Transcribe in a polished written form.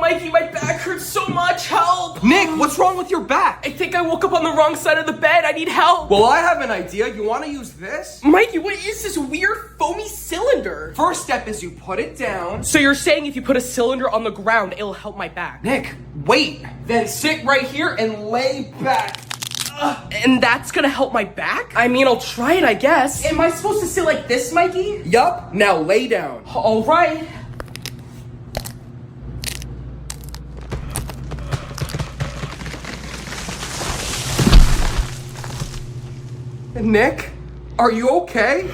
Mikey, my back hurts so much. Help! Nick, what's wrong with your back? I think I woke up on the wrong side of the bed. I need help. Well, I have an idea. You want to use this? Mikey, what is this weird foamy cylinder? First step is you put it down. So you're saying if you put a cylinder on the ground, it'll help my back? Nick, wait. Then sit right here and lay back. And that's gonna help my back? I mean, I'll try it, I guess. Am I supposed to sit like this, Mikey? Yup. Now lay down. All right. Nick, are you okay?